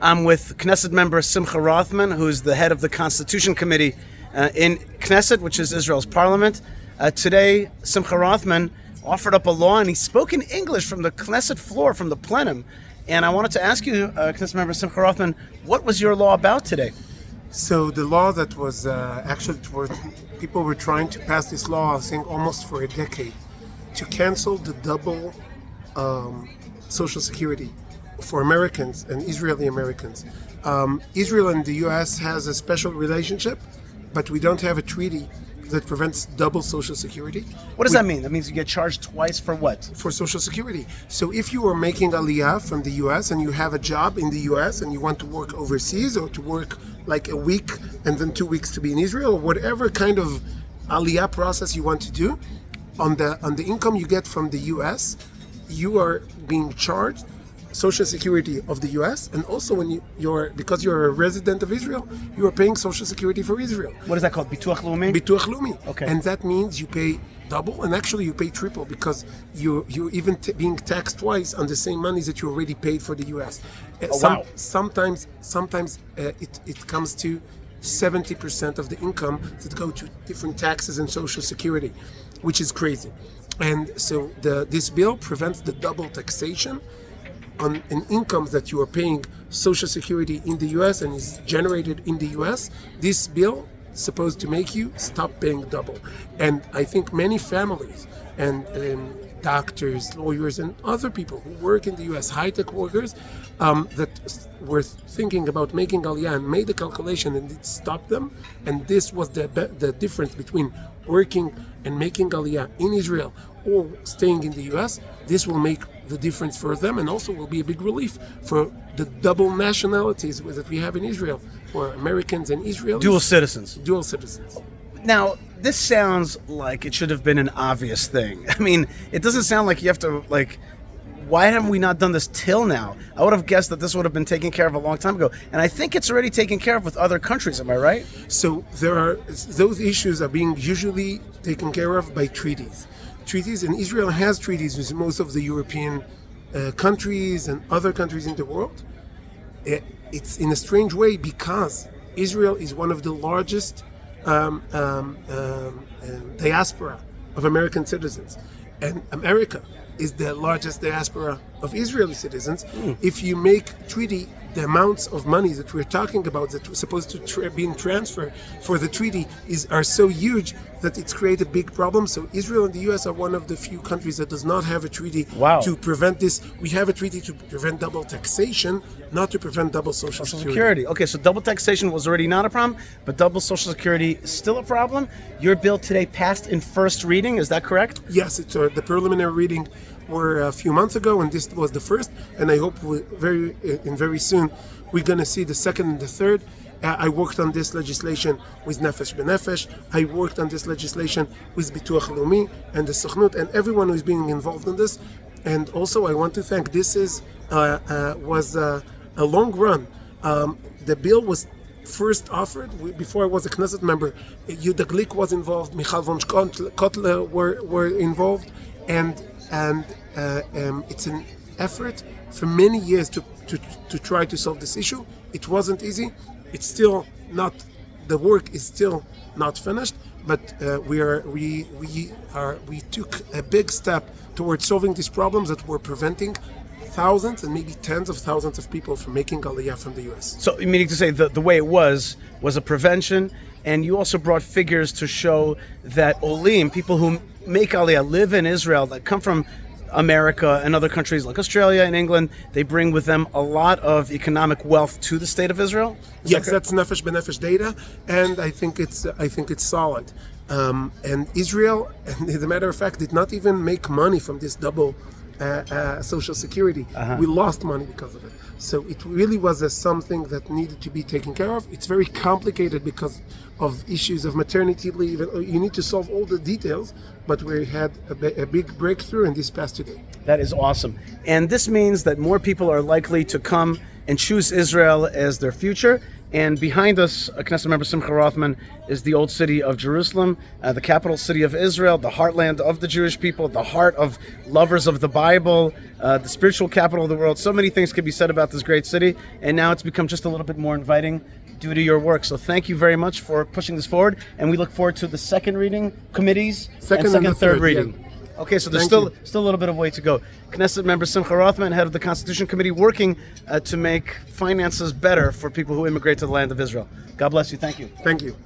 I'm with Knesset member Simcha Rothman, who's the head of the Constitution Committee in Knesset, which is Israel's parliament. Today, Simcha Rothman offered up a law, and he spoke in English from the Knesset floor, from the plenum. And I wanted to ask you, Knesset member Simcha Rothman, what was your law about today? So the law that was people were trying to pass this law, I think almost for a decade, to cancel the double Social Security for Americans and Israeli Americans. Israel and the U.S. has a special relationship, but we don't have a treaty that prevents double Social Security. What does that mean? That means you get charged twice for what? For Social Security. So if you are making Aliyah from the U.S. and you have a job in the U.S. and you want to work overseas, or to work like a week and then 2 weeks to be in Israel, or whatever kind of Aliyah process you want to do, on the income you get from the U.S., you are being charged Social Security of the U.S. and also when because you're a resident of Israel, you are paying Social Security for Israel. What is that called? Bituach Leumi? Bituach Leumi. Okay. And that means you pay double, and actually you pay triple, because you're even being taxed twice on the same money that you already paid for the U.S. Wow. Sometimes it comes to 70% of the income that go to different taxes and Social Security, which is crazy. And so this bill prevents the double taxation on an income that you are paying Social Security in the U.S. and is generated in the U.S. This bill is supposed to make you stop paying double. And I think many families and doctors, lawyers, and other people who work in the U.S., high-tech workers, that were thinking about making Aliyah and made the calculation and it stopped them. And this was the difference between working and making Aliyah in Israel or staying in the U.S. This will make the difference for them, and also will be a big relief for the double nationalities that we have in Israel, for Americans and Israelis. Dual citizens. Dual citizens. Now, this sounds like it should have been an obvious thing. I mean, it doesn't sound like you have to, why haven't we not done this till now? I would have guessed that this would have been taken care of a long time ago. And I think it's already taken care of with other countries, am I right? So those issues are being usually taken care of by treaties. And Israel has treaties with most of the European countries and other countries in the world. It's in a strange way because Israel is one of the largest diaspora of American citizens, and America is the largest diaspora of Israeli citizens. If you make treaty, the amounts of money that we're talking about that were supposed to be transferred for the treaty are so huge that it's created big problems. So Israel and the U.S. are one of the few countries that does not have a treaty to prevent this. We have a treaty to prevent double taxation, not to prevent double Social Security. Okay, so double taxation was already not a problem, but double Social Security is still a problem. Your bill today passed in first reading, is that correct? Yes, the preliminary reading were a few months ago, and this was the first, and I hope very soon we're going to see the second and the third. I worked on this legislation with Nefesh B'Nefesh. I worked on this legislation with Bituach Leumi and the Sochnut and everyone who is being involved in this. And also I want to thank, this was a long run. The bill was first offered before I was a Knesset member. Yehuda Glick was involved, Michal von Kotler were involved, and it's an effort for many years to try to solve this issue. It wasn't easy. It's still not. The work is still not finished, but we took a big step towards solving these problems that were preventing thousands and maybe tens of thousands of people from making Aliyah from the U.S. So, meaning to say, the way it was a prevention, and you also brought figures to show that Olim, people who make Aliyah, live in Israel, that come from America and other countries like Australia and England, they bring with them a lot of economic wealth to the state of Israel? Yes, that's Nefesh B'Nefesh data, and I think it's solid. And Israel, and as a matter of fact, did not even make money from this double Social Security. We lost money because of it. So it really was something that needed to be taken care of. It's very complicated because of issues of maternity leave. You need to solve all the details, but we had a big breakthrough in this past today. That is awesome. And this means that more people are likely to come and choose Israel as their future. And behind us, Knesset member Simcha Rothman, is the old city of Jerusalem, the capital city of Israel, the heartland of the Jewish people, the heart of lovers of the Bible, the spiritual capital of the world. So many things can be said about this great city, and now it's become just a little bit more inviting due to your work. So thank you very much for pushing this forward, and we look forward to the second reading committees Second and third third reading. yeah. Okay, so there's Thank still a little bit of way to go. Knesset member Simcha Rothman, head of the Constitution Committee, working to make finances better for people who immigrate to the land of Israel. God bless you. Thank you. Thank you.